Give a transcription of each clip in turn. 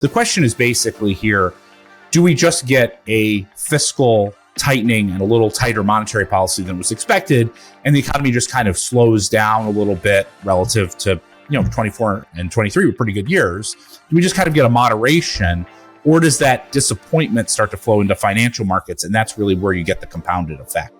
The question is basically here, do we just get a fiscal tightening and a little tighter monetary policy than was expected, and the economy just kind of slows down a little bit relative to 24 and 23 were pretty good years? Do we just kind of get a moderation, or does that disappointment start to flow into financial markets, and that's really where you get the compounded effect?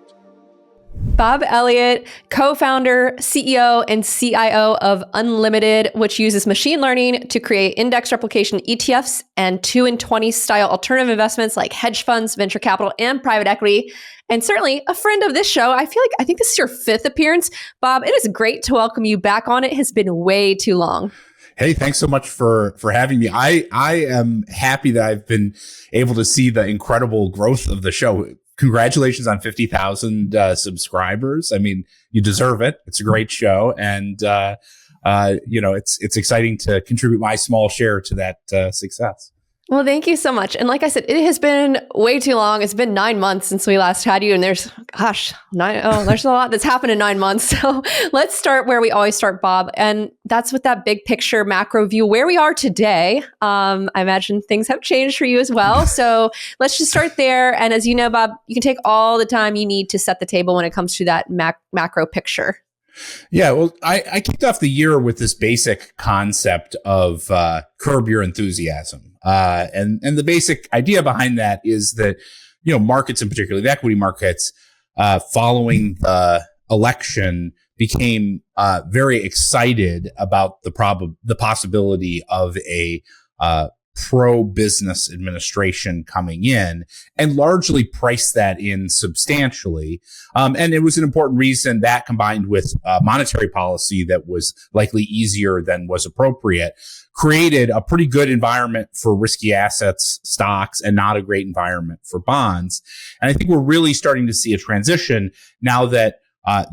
Bob Elliott, co-founder, CEO, and CIO of Unlimited, which uses machine learning to create index replication ETFs and 2 in 20 style alternative investments like hedge funds, venture capital, and private equity. And certainly a friend of this show. I think this is your 5th appearance. Bob, it is great to welcome you back on. It has been way too long. Hey, thanks so much for having me. I am happy that I've been able to see the incredible growth of the show. Congratulations on 50,000 subscribers. I mean, you deserve it. It's a great show. And, it's exciting to contribute my small share to that success. Well, thank you so much. And like I said, it has been way too long. It's been 9 months since we last had you. And there's a lot that's happened in 9 months. So let's start where we always start, Bob. And that's with that big picture macro view, where we are today. I imagine things have changed for you as well. So let's just start there. And as you know, Bob, you can take all the time you need to set the table when it comes to that macro picture. Yeah, well, I kicked off the year with this basic concept of curb your enthusiasm. And the basic idea behind that is that, markets in particular, the equity markets, following the election became very excited about the possibility of a pro-business administration coming in, and largely priced that in substantially. And it was an important reason that, combined with monetary policy that was likely easier than was appropriate, created a pretty good environment for risky assets, stocks, and not a great environment for bonds. And I think we're really starting to see a transition now that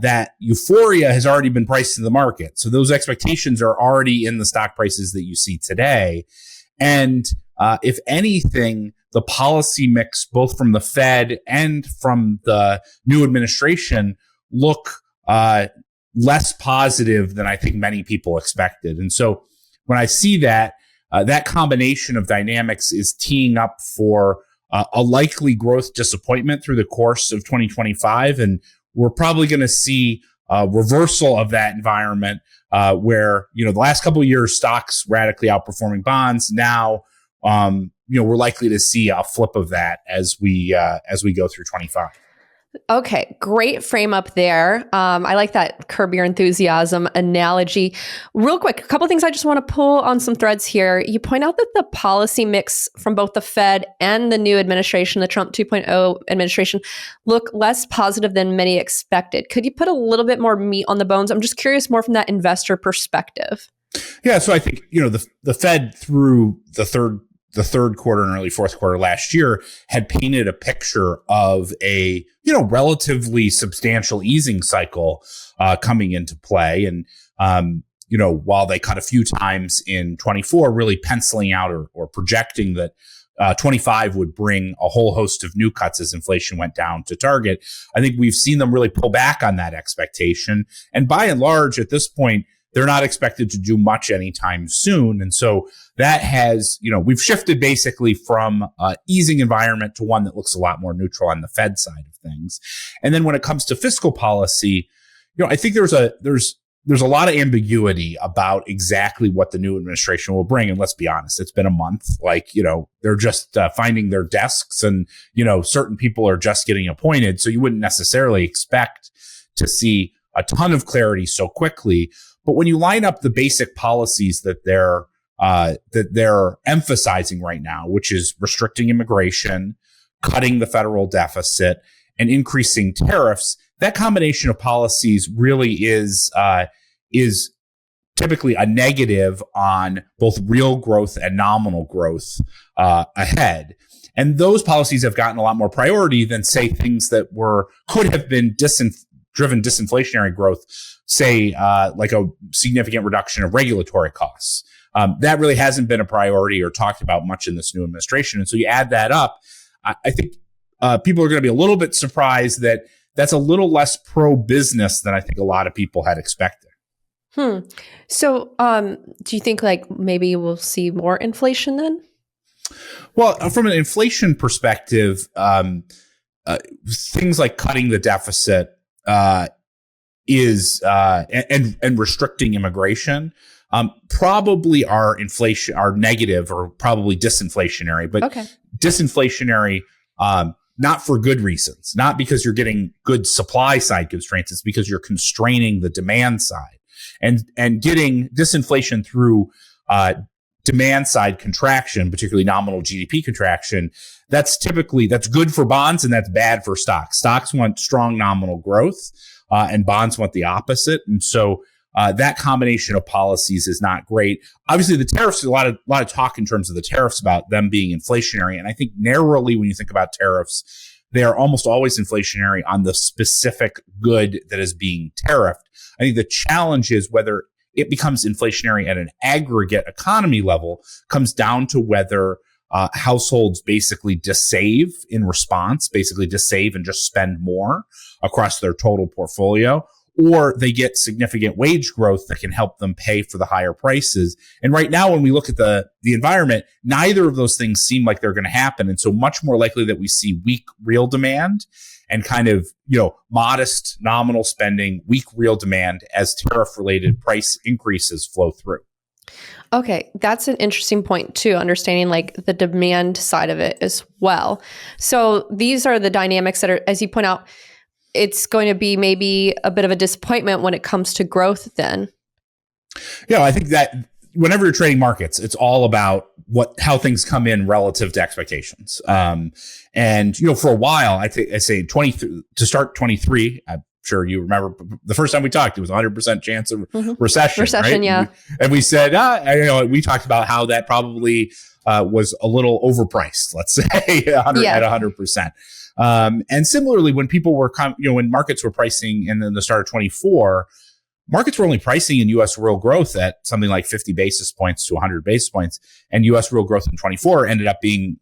that euphoria has already been priced in the market. So those expectations are already in the stock prices that you see today. And if anything, the policy mix, both from the Fed and from the new administration, look less positive than I think many people expected. And so when I see that, that combination of dynamics is teeing up for a likely growth disappointment through the course of 2025. And we're probably going to see a reversal of that environment where, the last couple of years, stocks radically outperforming bonds. Now, we're likely to see a flip of that as we go through 25. Okay, great frame up there. I like that curb your enthusiasm analogy. Real quick, a couple of things I just want to pull on some threads here. You point out that the policy mix from both the Fed and the new administration, the Trump 2.0 administration, look less positive than many expected. Could you put a little bit more meat on the bones? I'm just curious more from that investor perspective. Yeah, so I think, the Fed through the third quarter and early fourth quarter last year had painted a picture of a, relatively substantial easing cycle coming into play. And, while they cut a few times in 24, really penciling out or projecting that 25 would bring a whole host of new cuts as inflation went down to target, I think we've seen them really pull back on that expectation. And by and large, at this point, they're not expected to do much anytime soon. And so that has, we've shifted basically from an easing environment to one that looks a lot more neutral on the Fed side of things. And then when it comes to fiscal policy, I think there's a lot of ambiguity about exactly what the new administration will bring. And let's be honest, it's been a month. They're just finding their desks, and, certain people are just getting appointed. So you wouldn't necessarily expect to see a ton of clarity so quickly. But when you line up the basic policies that they're emphasizing right now, which is restricting immigration, cutting the federal deficit, and increasing tariffs, that combination of policies really is typically a negative on both real growth and nominal growth ahead. And those policies have gotten a lot more priority than, say, things that could have been driven disinflationary growth, say, like a significant reduction of regulatory costs. That really hasn't been a priority or talked about much in this new administration. And so you add that up, I think people are going to be a little bit surprised that that's a little less pro-business than I think a lot of people had expected. So do you think maybe we'll see more inflation then? Well, from an inflation perspective, things like cutting the deficit is and restricting immigration probably are negative or probably disinflationary, but disinflationary not for good reasons, not because you're getting good supply side constraints. It's because you're constraining the demand side and getting disinflation through demand side contraction, particularly nominal GDP contraction. That's good for bonds and that's bad for stocks. Stocks want strong nominal growth and bonds want the opposite. And so that combination of policies is not great. Obviously, the tariffs, a lot of talk in terms of the tariffs about them being inflationary. And I think narrowly, when you think about tariffs, they are almost always inflationary on the specific good that is being tariffed. I think the challenge is whether it becomes inflationary at an aggregate economy level comes down to whether households basically just save in response, basically just save and just spend more across their total portfolio, or they get significant wage growth that can help them pay for the higher prices. And right now, when we look at the environment, neither of those things seem like they're going to happen. And so much more likely that we see weak real demand and kind of, modest nominal spending, weak real demand as tariff-related price increases flow through. Okay, that's an interesting point too, understanding like the demand side of it as well. So these are the dynamics that are, as you point out, it's going to be maybe a bit of a disappointment when it comes to growth then. Yeah, I think that whenever you're trading markets, it's all about how things come in relative to expectations. And for a while, I say to start 23, I'm sure you remember the first time we talked, it was 100% chance of recession. Right? Yeah. And we said, we talked about how that probably was a little overpriced, let's say at 100%. And similarly, when people were, when markets were pricing in the start of 24, markets were only pricing in U.S. real growth at something like 50 basis points to 100 basis points. And U.S. real growth in 24 ended up being,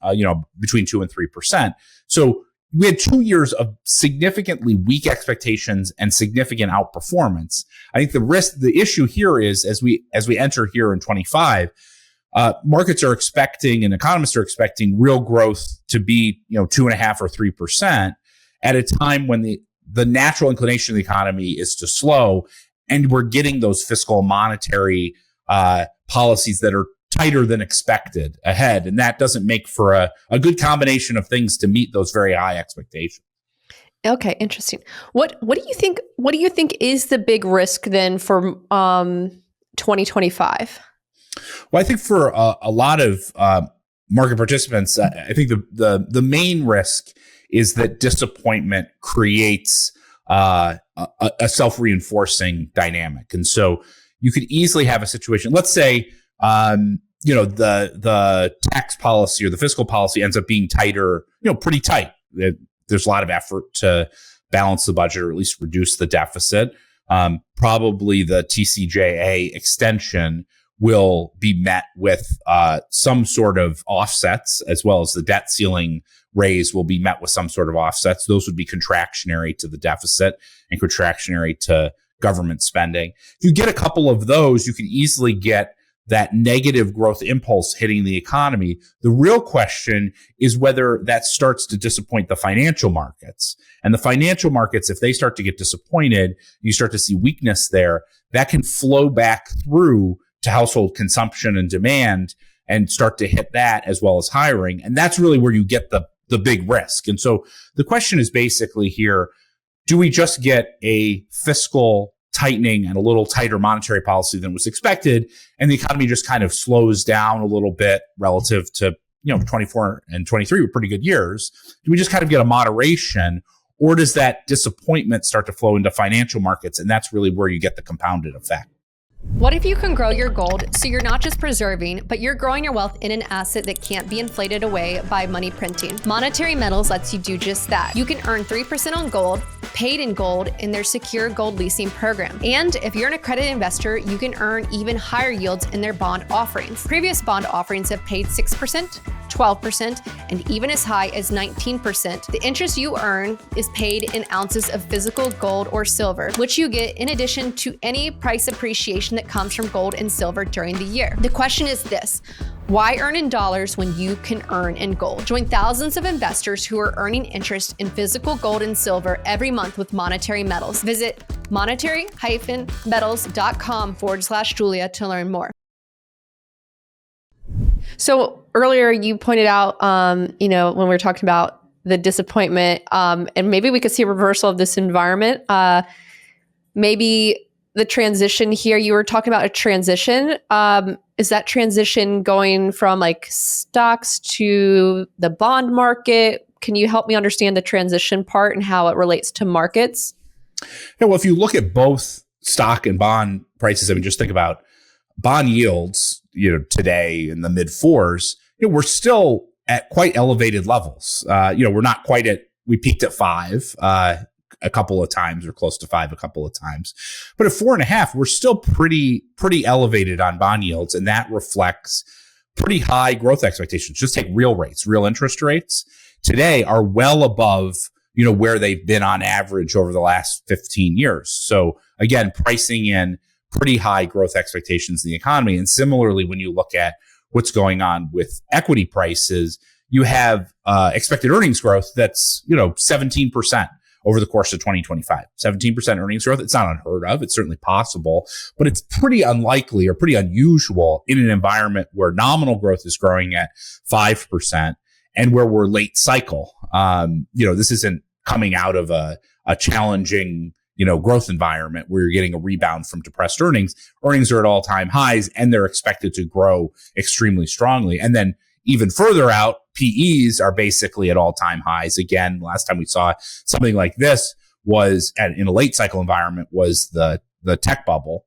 between 2 and 3%. So we had 2 years of significantly weak expectations and significant outperformance. I think the issue here is as we enter here in 25, markets are expecting and economists are expecting real growth to be, 2.5 or 3% at a time when the natural inclination of the economy is to slow. And we're getting those fiscal monetary policies that are tighter than expected ahead. And that doesn't make for a good combination of things to meet those very high expectations. Okay, interesting. What do you think is the big risk then for 2025? Well, I think for a lot of market participants, I think the main risk is that disappointment creates a self-reinforcing dynamic. And so you could easily have a situation, let's say, the tax policy or the fiscal policy ends up being tighter, pretty tight. There's a lot of effort to balance the budget or at least reduce the deficit. Probably the TCJA extension will be met with some sort of offsets, as well as the debt ceiling raise will be met with some sort of offsets. Those would be contractionary to the deficit and contractionary to government spending. If you get a couple of those, you can easily get that negative growth impulse hitting the economy. The real question is whether that starts to disappoint the financial markets. And the financial markets, if they start to get disappointed, you start to see weakness there, that can flow back through to household consumption and demand and start to hit that as well as hiring. And that's really where you get the big risk. And so the question is basically here, do we just get a fiscal tightening and a little tighter monetary policy than was expected, and the economy just kind of slows down a little bit relative to 24 and 23 were pretty good years? Do we just kind of get a moderation, or does that disappointment start to flow into financial markets, and that's really where you get the compounded effect? What if you can grow your gold so you're not just preserving, but you're growing your wealth in an asset that can't be inflated away by money printing? Monetary Metals lets you do just that. You can earn 3% on gold, paid in gold, in their secure gold leasing program. And if you're an accredited investor, you can earn even higher yields in their bond offerings. Previous bond offerings have paid 6%, 12%, and even as high as 19%. The interest you earn is paid in ounces of physical gold or silver, which you get in addition to any price appreciation that comes from gold and silver during the year. The question is this: why earn in dollars when you can earn in gold? Join thousands of investors who are earning interest in physical gold and silver every month with Monetary Metals. Visit monetary-metals.com/Julia to learn more. So earlier you pointed out, when we were talking about the disappointment, and maybe we could see a reversal of this environment. Maybe the transition here, you were talking about a transition. Is that transition going from like stocks to the bond market? Can you help me understand the transition part and how it relates to markets? Yeah, well, if you look at both stock and bond prices, I mean, just think about bond yields, today in the mid fours, we're still at quite elevated levels. We're not quite we peaked at 5 a couple of times, or close to 5 a couple of times, but at 4.5, we're still pretty elevated on bond yields. And that reflects pretty high growth expectations. Just take real rates, real interest rates today are well above, where they've been on average over the last 15 years. So again, pricing in pretty high growth expectations in the economy. And similarly, when you look at what's going on with equity prices, you have expected earnings growth that's, 17% over the course of 2025. 17% earnings growth. It's not unheard of. It's certainly possible, but it's pretty unlikely or pretty unusual in an environment where nominal growth is growing at 5% and where we're late cycle. This isn't coming out of a challenging growth environment where you're getting a rebound from depressed earnings. Earnings are at all-time highs and they're expected to grow extremely strongly. And then even further out, PEs are basically at all-time highs. Again, last time we saw something like this was in a late cycle environment was the tech bubble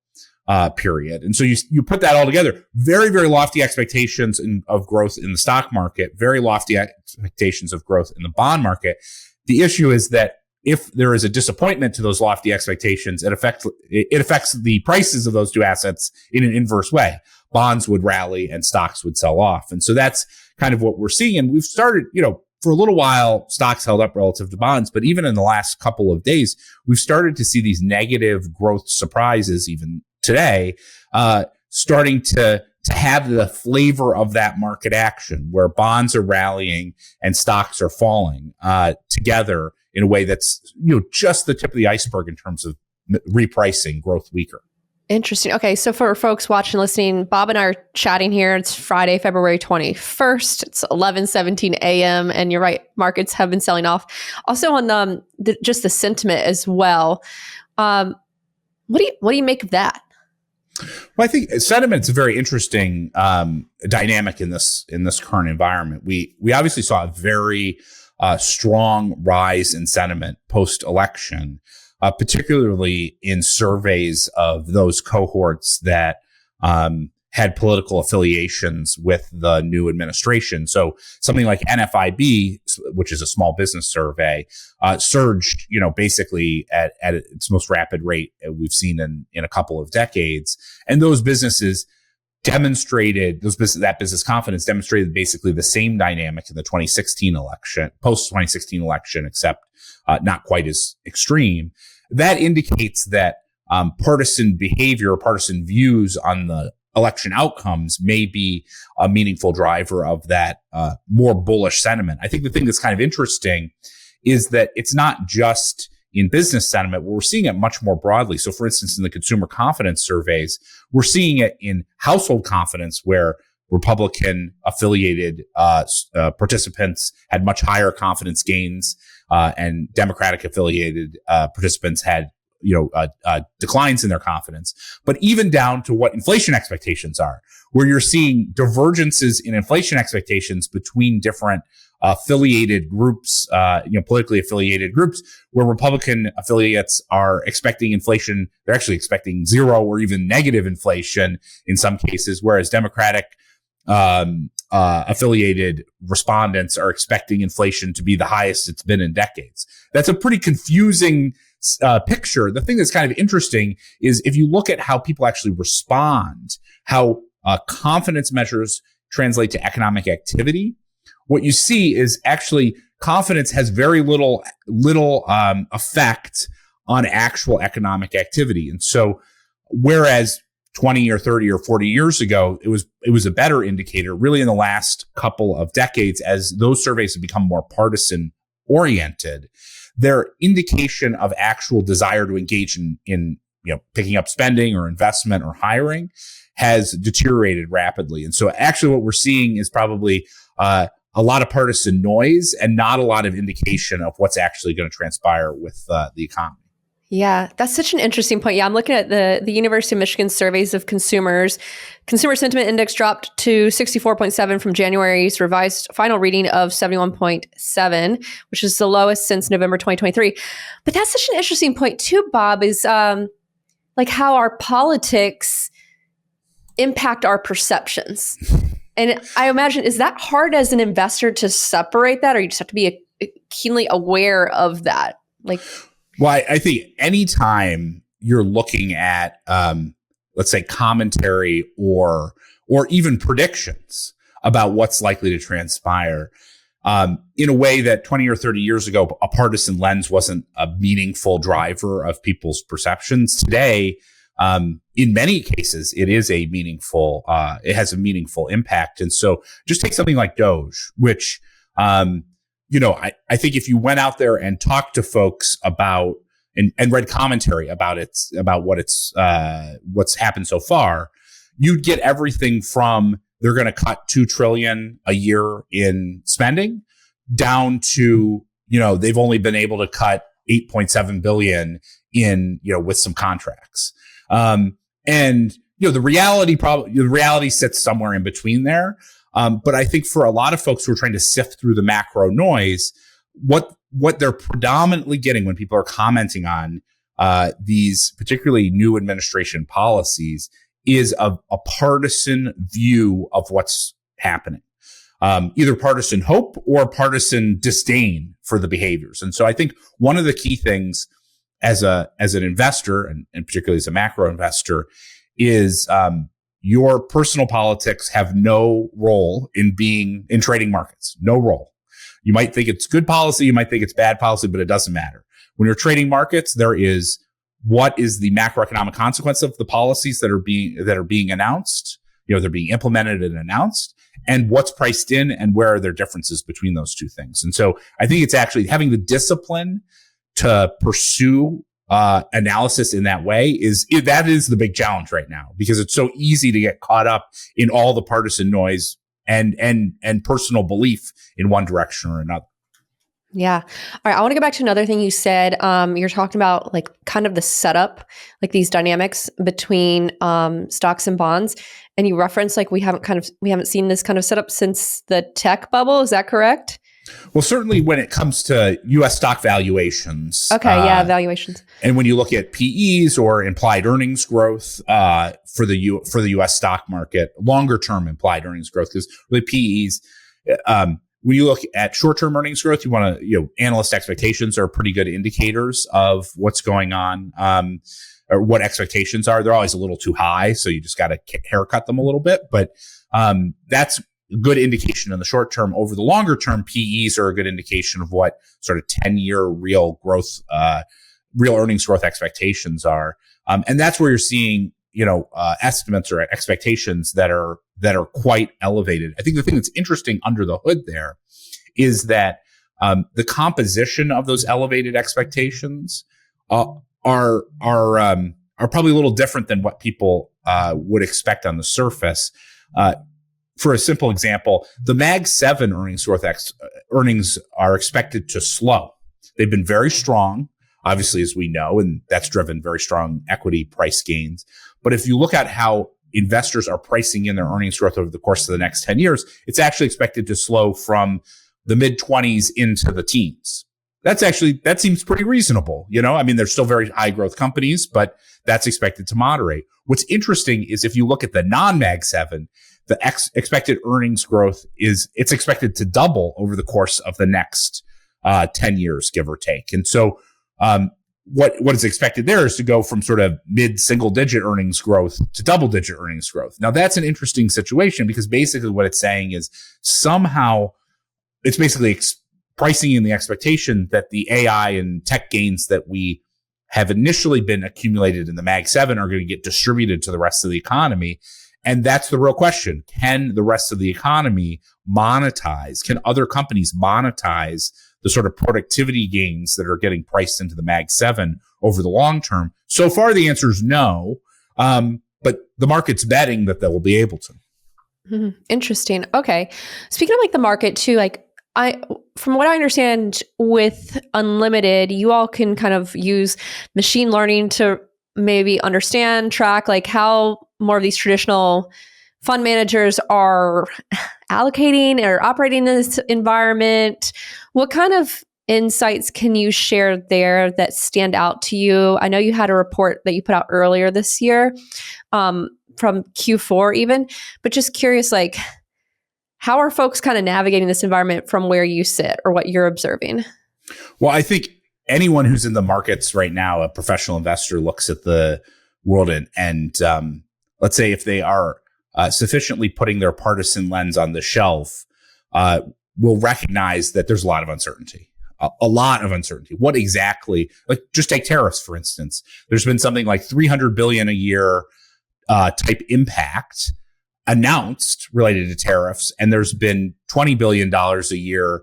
period. And so you put that all together, very, very lofty expectations of growth in the stock market, very lofty expectations of growth in the bond market. The issue is that if there is a disappointment to those lofty expectations, it affects the prices of those two assets in an inverse way. Bonds would rally and stocks would sell off. And so that's kind of what we're seeing. And we've started, for a little while, stocks held up relative to bonds, but even in the last couple of days, we've started to see these negative growth surprises, even today, starting to have the flavor of that market action where bonds are rallying and stocks are falling together in a way that's, just the tip of the iceberg in terms of repricing growth weaker. Interesting. Okay. So for folks watching, listening, Bob and I are chatting here. It's Friday, February 21st. It's 11:17 a.m. And you're right. Markets have been selling off. Also on just the sentiment as well. What do you make of that? Well, I think sentiment is a very interesting dynamic in this current environment. We obviously saw a very strong rise in sentiment post-election, particularly in surveys of those cohorts that had political affiliations with the new administration. So something like NFIB, which is a small business survey, surged, basically at its most rapid rate we've seen in a couple of decades. And those businesses demonstrated, that business confidence demonstrated basically the same dynamic in the 2016 election, post-2016 election, except not quite as extreme. That indicates that partisan behavior, partisan views on the election outcomes may be a meaningful driver of that more bullish sentiment. I think the thing that's kind of interesting is that it's not just in business sentiment, we're seeing it much more broadly. So for instance, in the consumer confidence surveys, we're seeing it in household confidence where Republican affiliated participants had much higher confidence gains and Democratic affiliated participants had declines in their confidence, but even down to what inflation expectations are, where you're seeing divergences in inflation expectations between different affiliated groups, politically affiliated groups, where Republican affiliates are expecting inflation. They're actually expecting zero or even negative inflation in some cases, whereas Democratic affiliated respondents are expecting inflation to be the highest it's been in decades. That's a pretty confusing picture. The thing that's kind of interesting is if you look at how people actually respond, how confidence measures translate to economic activity, what you see is actually confidence has very little effect on actual economic activity. And so whereas 20 or 30 or 40 years ago, it was a better indicator really in the last couple of decades as those surveys have become more partisan oriented, their indication of actual desire to engage in picking up spending or investment or hiring has deteriorated rapidly. And so actually what we're seeing is probably a lot of partisan noise and not a lot of indication of what's actually going to transpire with the economy. Yeah, that's such an interesting point. Yeah, I'm looking at the University of Michigan surveys of consumers. Consumer sentiment index dropped to 64.7 from January's revised final reading of 71.7, which is the lowest since November 2023. But that's such an interesting point too, Bob, is like how our politics impact our perceptions. And I imagine, is that hard as an investor to separate that, or you just have to be keenly aware of that? Like, well, I think anytime you're looking at, let's say, commentary or even predictions about what's likely to transpire, in a way that 20 or 30 years ago, a partisan lens wasn't a meaningful driver of people's perceptions. Today, in many cases, it is a meaningful, it has a meaningful impact. And so just take something like Doge, which, I think if you went out there and talked to folks about and read commentary about what's happened so far, you'd get everything from they're going to cut $2 trillion a year in spending down to, they've only been able to cut $8.7 billion in, with some contracts. The reality sits somewhere in between there. But I think for a lot of folks who are trying to sift through the macro noise, what they're predominantly getting when people are commenting on these particularly new administration policies is a partisan view of what's happening, either partisan hope or partisan disdain for the behaviors. And so I think one of the key things as an investor and particularly as a macro investor is your personal politics have no role in trading markets. No role. You might think it's good policy, you might think it's bad policy, but it doesn't matter. When you're trading markets, there is what is the macroeconomic consequence of the policies that are being announced, they're being implemented and announced, and what's priced in and where are there differences between those two things. And so I think it's actually having the discipline to pursue analysis in that way that is the big challenge right now, because it's so easy to get caught up in all the partisan noise and personal belief in one direction or another. Yeah. All right. I want to go back to another thing you said. You're talking about like kind of the setup, like these dynamics between stocks and bonds, and you referenced like we haven't seen this kind of setup since the tech bubble. Is that correct? Well, certainly when it comes to U.S. stock valuations. Okay, valuations. And when you look at PEs or implied earnings growth for the U.S. stock market, longer term implied earnings growth, because really PEs, when you look at short term earnings growth, you want to, analyst expectations are pretty good indicators of what's going on, or what expectations are. They're always a little too high, so you just got to haircut them a little bit. But that's good indication in the short term. Over the longer term, PEs are a good indication of what sort of 10-year real earnings growth expectations are. And that's where you're seeing, estimates or expectations that are quite elevated. I think the thing that's interesting under the hood there is that the composition of those elevated expectations are probably a little different than what people would expect on the surface. For a simple example, the Mag 7 earnings are expected to slow. They've been very strong, obviously, as we know, and that's driven very strong equity price gains. But if you look at how investors are pricing in their earnings growth over the course of the next 10 years, it's actually expected to slow from the mid-20s into the teens. That seems pretty reasonable. They're still very high growth companies, but that's expected to moderate. What's interesting is if you look at the non-Mag 7, the expected earnings growth it's expected to double over the course of the next 10 years, give or take. And so what is expected there is to go from sort of mid-single digit earnings growth to double-digit earnings growth. Now, that's an interesting situation because basically what it's saying is somehow it's basically pricing in the expectation that the AI and tech gains that we have initially been accumulated in the Mag 7 are going to get distributed to the rest of the economy. And that's the real question. Can the rest of the economy monetize? Can other companies monetize the sort of productivity gains that are getting priced into the Mag 7 over the long term? So far, the answer is no. But the market's betting that they will be able to. Interesting. Okay. Speaking of like the market too, like from what I understand with Unlimited, you all can kind of use machine learning to maybe understand, track like how more of these traditional fund managers are allocating or operating in this environment. What kind of insights can you share there that stand out to you? I know you had a report that you put out earlier this year, from Q4 even, but just curious, like, how are folks kind of navigating this environment from where you sit or what you're observing? Well, I think anyone who's in the markets right now, a professional investor, looks at the world and let's say if they are sufficiently putting their partisan lens on the shelf, will recognize that there's a lot of uncertainty. A lot of uncertainty. What exactly, like just take tariffs, for instance. There's been something like $300 billion a year type impact announced related to tariffs, and there's been $20 billion a year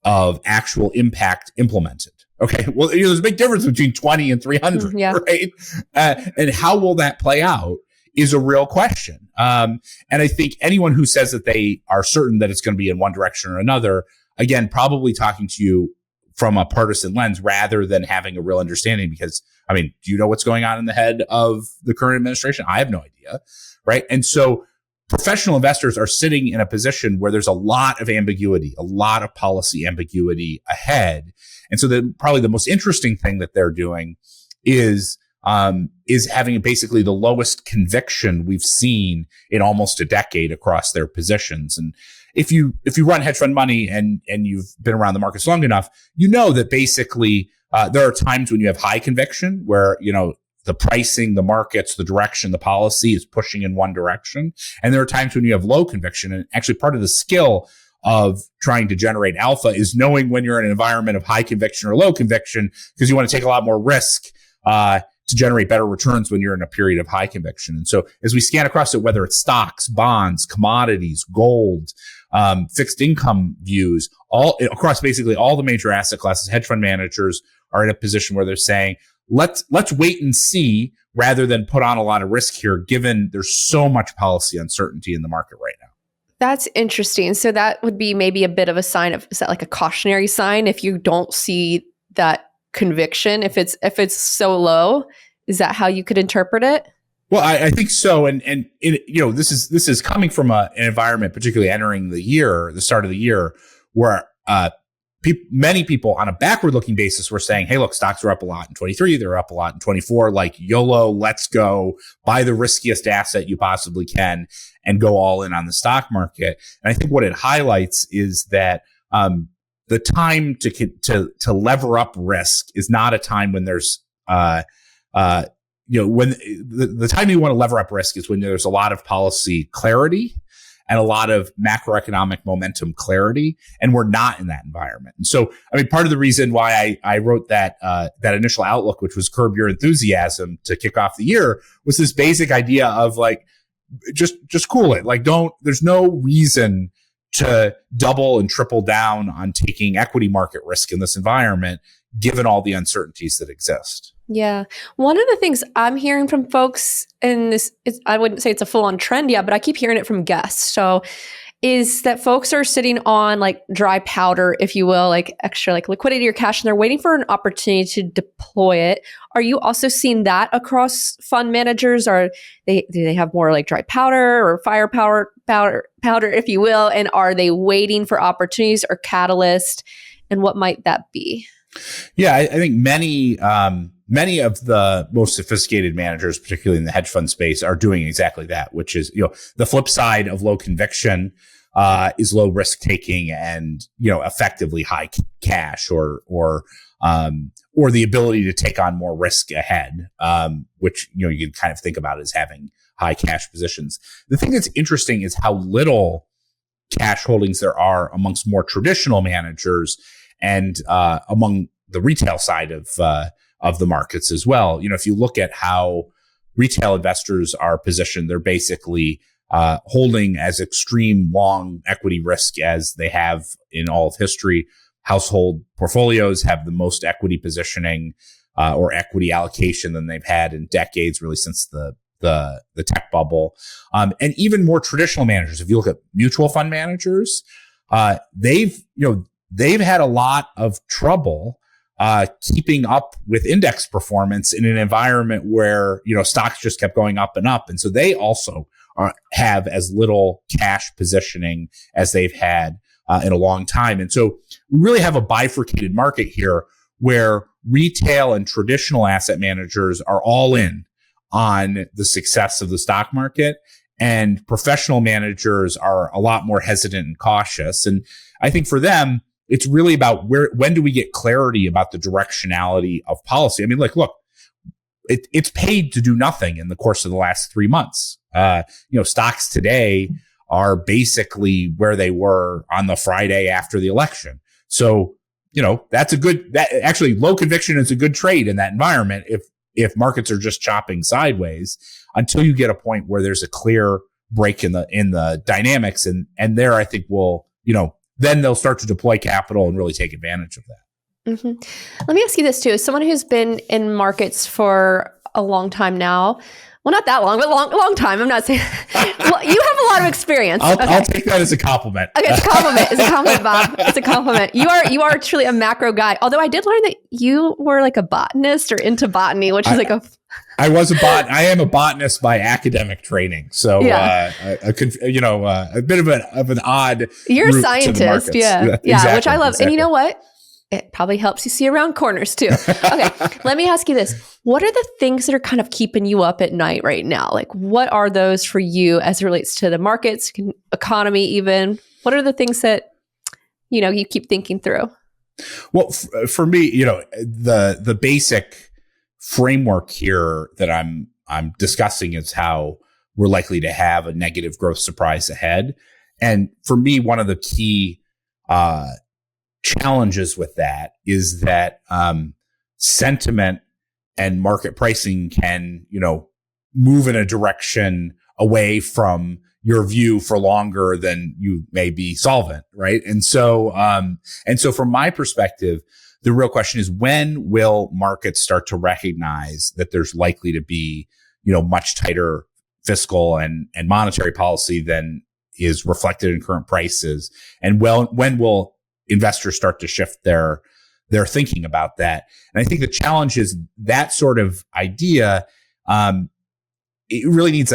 of actual impact implemented. Okay, well, there's a big difference between 20 and 300, right? And how will that play out is a real question. And I think anyone who says that they are certain that it's going to be in one direction or another, again, probably talking to you from a partisan lens rather than having a real understanding. Because, I mean, do you know what's going on in the head of the current administration? I have no idea, right? And so professional investors are sitting in a position where there's a lot of ambiguity, a lot of policy ambiguity ahead. And so probably the most interesting thing that they're doing is having basically the lowest conviction we've seen in almost a decade across their positions. And if you run hedge fund money and you've been around the markets long enough, you know that basically there are times when you have high conviction where, you know, the pricing, the markets, the direction, the policy is pushing in one direction. And there are times when you have low conviction. And actually part of the skill of trying to generate alpha is knowing when you're in an environment of high conviction or low conviction, because you want to take a lot more risk to generate better returns when you're in a period of high conviction. And so as we scan across it, whether it's stocks, bonds, commodities, gold, fixed income views, all across basically all the major asset classes, hedge fund managers are in a position where they're saying, let's wait and see rather than put on a lot of risk here, given there's so much policy uncertainty in the market right now. That's interesting. So that would be maybe a bit of a sign of, is that like a cautionary sign if you don't see that conviction, if it's so low? Is that how you could interpret it? Well, I think so. And you know, this is coming from an environment, particularly entering the start of the year, where many people on a backward-looking basis were saying, hey, look, stocks are up a lot in 23. They're up a lot in 24. Like, YOLO, let's go buy the riskiest asset you possibly can and go all in on the stock market. And I think what it highlights is that the time to lever up risk is not a time when there's when the time you want to lever up risk is when there's a lot of policy clarity and a lot of macroeconomic momentum clarity, and we're not in that environment. And so, I mean, part of the reason why I wrote that initial outlook, which was curb your enthusiasm to kick off the year, was this basic idea of like, just cool it. Like, there's no reason to double and triple down on taking equity market risk in this environment, given all the uncertainties that exist. Yeah. One of the things I'm hearing from folks, and I wouldn't say it's a full-on trend yet, but I keep hearing it from guests. So is that folks are sitting on like dry powder, if you will, like extra like liquidity or cash, and they're waiting for an opportunity to deploy it. Are you also seeing that across fund managers? Or do they have more like dry powder or firepower, powder, if you will? And are they waiting for opportunities or catalyst? And what might that be? Yeah, I think many of the most sophisticated managers, particularly in the hedge fund space, are doing exactly that, which is, you know, the flip side of low conviction is low risk taking and, you know, effectively high cash or the ability to take on more risk ahead, which, you know, you can kind of think about as having high cash positions. The thing that's interesting is how little cash holdings there are amongst more traditional managers and among the retail side of the markets as well. If you look at how retail investors are positioned, they're basically holding as extreme long equity risk as they have in all of history. Household portfolios have the most equity positioning or equity allocation than they've had in decades, really since the tech bubble. And even more traditional managers, if you look at mutual fund managers, they've had a lot of trouble keeping up with index performance in an environment where, stocks just kept going up and up. And so they also have as little cash positioning as they've had in a long time. And so we really have a bifurcated market here where retail and traditional asset managers are all in on the success of the stock market, and professional managers are a lot more hesitant and cautious. And I think for them, it's really about when do we get clarity about the directionality of policy? I mean, look, it's paid to do nothing in the course of the last 3 months. Stocks today are basically where they were on the Friday after the election. So, that's actually low conviction is a good trade in that environment if markets are just chopping sideways until you get a point where there's a clear break in the dynamics. And there, I think then they'll start to deploy capital and really take advantage of that. Mm-hmm. Let me ask you this too. As someone who's been in markets for a long time now, well, not that long, but long time. I'm not saying, well, you have a lot of experience. I'll take that as a compliment. Okay, it's a compliment. It's a compliment, Bob. It's a compliment. You are truly a macro guy. Although I did learn that you were like a botanist or into botany, which is I am a botanist by academic training. So, yeah. A bit of an odd. You're a scientist. Yeah. Exactly, Which I love. Exactly. And you know what? It probably helps you see around corners too. Okay. Let me ask you this. What are the things that are kind of keeping you up at night right now? Like, what are those for you as it relates to the markets, economy, even? What are the things that, you keep thinking through? Well, for me, the basic framework here that I'm discussing is how we're likely to have a negative growth surprise ahead. And for me, one of the key challenges with that is that sentiment and market pricing can, move in a direction away from your view for longer than you may be solvent, right? And so from my perspective, the real question is, when will markets start to recognize that there's likely to be, much tighter fiscal and monetary policy than is reflected in current prices? And when will investors start to shift their thinking about that? And I think the challenge is that sort of idea. It really needs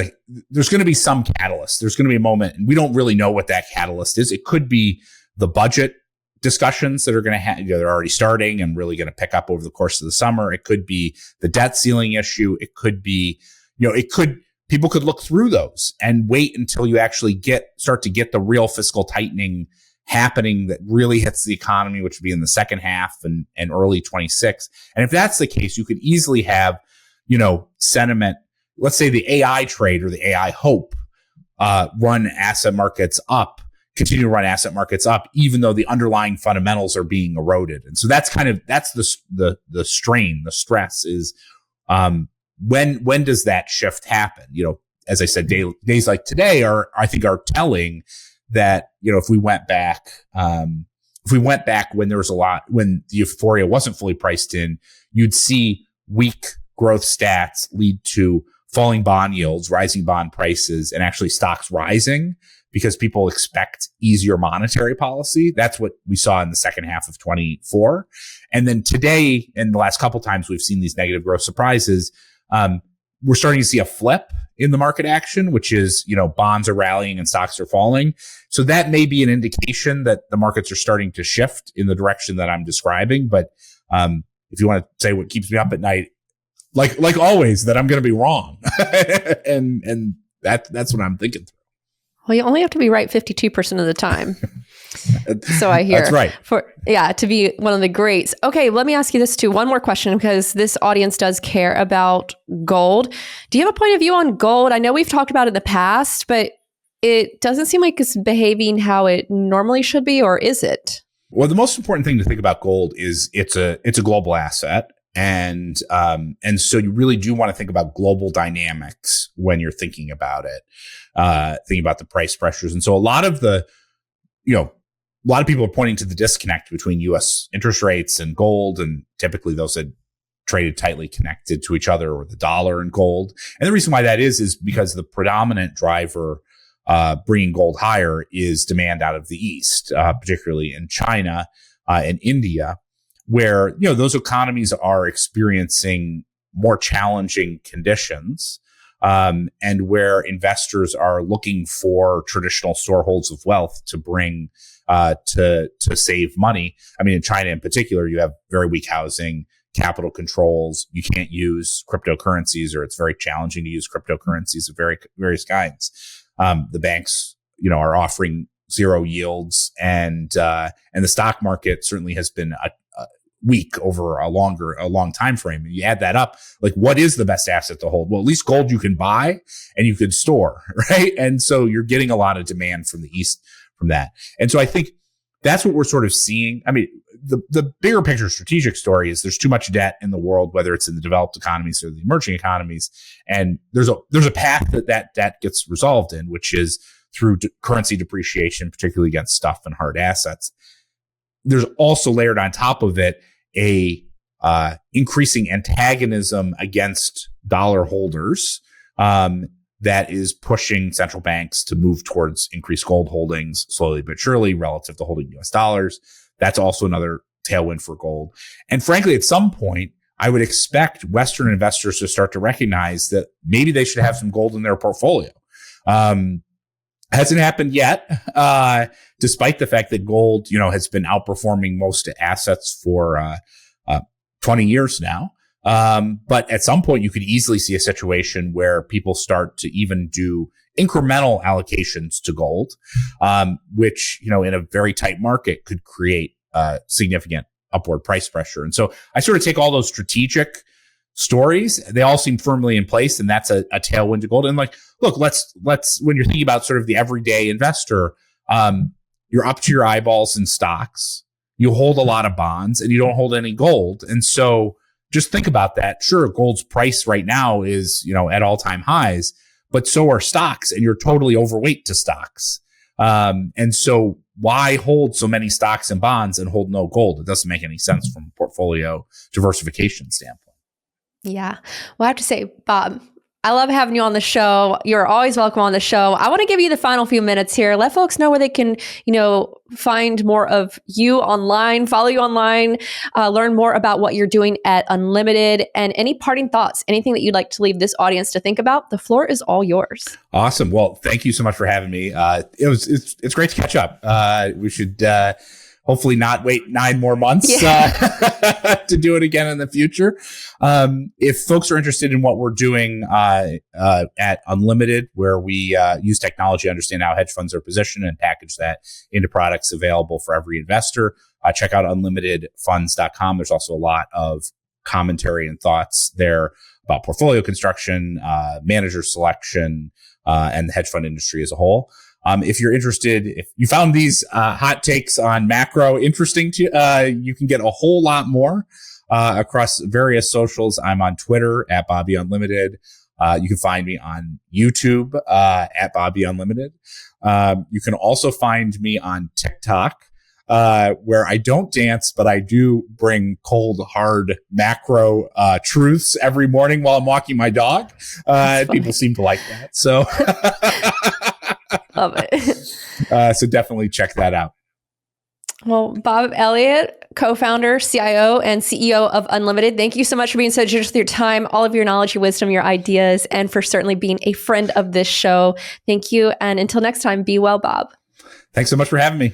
there's going to be some catalyst. There's going to be a moment, and we don't really know what that catalyst is. It could be the budget discussions that are going to they're already starting and really going to pick up over the course of the summer. It could be the debt ceiling issue. It could be, people could look through those and wait until you actually start to get the real fiscal tightening happening that really hits the economy, which would be in the second half and early 26. And if that's the case, you could easily have, sentiment, let's say the AI trade or the AI hope, continue to run asset markets up, even though the underlying fundamentals are being eroded. And so that's the strain, the stress is, when does that shift happen? As I said, days like today are telling that, if we went back when there was when the euphoria wasn't fully priced in, you'd see weak growth stats lead to falling bond yields, rising bond prices, and actually stocks rising because people expect easier monetary policy. That's what we saw in the second half of 24. And then today, and the last couple times we've seen these negative growth surprises, we're starting to see a flip in the market action, which is, bonds are rallying and stocks are falling. So that may be an indication that the markets are starting to shift in the direction that I'm describing. But if you want to say what keeps me up at night, like always, that I'm going to be wrong. and that's what I'm thinking through. Well, you only have to be right 52% of the time. So I hear. That's right. To be one of the greats. Okay, let me ask you this too. One more question, because this audience does care about gold. Do you have a point of view on gold? I know we've talked about it in the past, but it doesn't seem like it's behaving how it normally should be, or is it? Well, the most important thing to think about gold is it's a global asset. And so you really do want to think about global dynamics when you're thinking about it, thinking about the price pressures. And so a lot of people are pointing to the disconnect between U.S. interest rates and gold, and typically those had traded tightly connected to each other, or the dollar and gold. And the reason why that is because the predominant driver bringing gold higher is demand out of the East, particularly in China and India, where, those economies are experiencing more challenging conditions, and where investors are looking for traditional storeholds of wealth to bring to save money. I mean, in China in particular, you have very weak housing, capital controls. You can't use cryptocurrencies, or it's very challenging to use cryptocurrencies of various kinds. The banks, are offering zero yields, and the stock market certainly has been weak over a long time frame. And you add that up, like, what is the best asset to hold? Well, at least gold you can buy and you could store, right? And so you're getting a lot of demand from the East from that. And so I think that's what we're sort of seeing. I mean, the bigger picture strategic story is there's too much debt in the world, whether it's in the developed economies or the emerging economies. And there's a path that debt gets resolved in, which is through currency depreciation, particularly against stuff and hard assets. There's also layered on top of it a increasing antagonism against dollar holders that is pushing central banks to move towards increased gold holdings slowly but surely relative to holding US dollars. That's also another tailwind for gold. And frankly, at some point, I would expect Western investors to start to recognize that maybe they should have some gold in their portfolio. Hasn't happened yet, despite the fact that gold, has been outperforming most assets for 20 years now. But at some point, you could easily see a situation where people start to even do incremental allocations to gold, which, in a very tight market could create significant upward price pressure. And so I sort of take all those strategic stories, they all seem firmly in place, and that's a tailwind to gold. And look, let's when you're thinking about sort of the everyday investor, you're up to your eyeballs in stocks, you hold a lot of bonds, and you don't hold any gold. And so just think about that. Sure, gold's price right now is, at all-time highs, but so are stocks, and you're totally overweight to stocks. And so why hold so many stocks and bonds and hold no gold? It doesn't make any sense from a portfolio diversification standpoint. Yeah. Well, I have to say, Bob, I love having you on the show. You're always welcome on the show. I want to give you the final few minutes here. Let folks know where they can, find more of you online, follow you online, learn more about what you're doing at Unlimited, and any parting thoughts, anything that you'd like to leave this audience to think about. The floor is all yours. Awesome. Well, thank you so much for having me. It's great to catch up. We should hopefully not wait 9 more months to do it again in the future. If folks are interested in what we're doing at Unlimited, where we use technology to understand how hedge funds are positioned and package that into products available for every investor, check out unlimitedfunds.com. There's also a lot of commentary and thoughts there about portfolio construction, manager selection, and the hedge fund industry as a whole. If you're interested, if you found these hot takes on macro interesting to you can get a whole lot more across various socials. I'm on Twitter at Bobby Unlimited. You can find me on YouTube at Bobby Unlimited. You can also find me on TikTok, where I don't dance, but I do bring cold, hard macro truths every morning while I'm walking my dog. People seem to like that. So. Love it. So definitely check that out. Well, Bob Elliott, co-founder, CIO, and CEO of Unlimited, thank you so much for being so generous with your time, all of your knowledge, your wisdom, your ideas, and for certainly being a friend of this show. Thank you. And until next time, be well, Bob. Thanks so much for having me.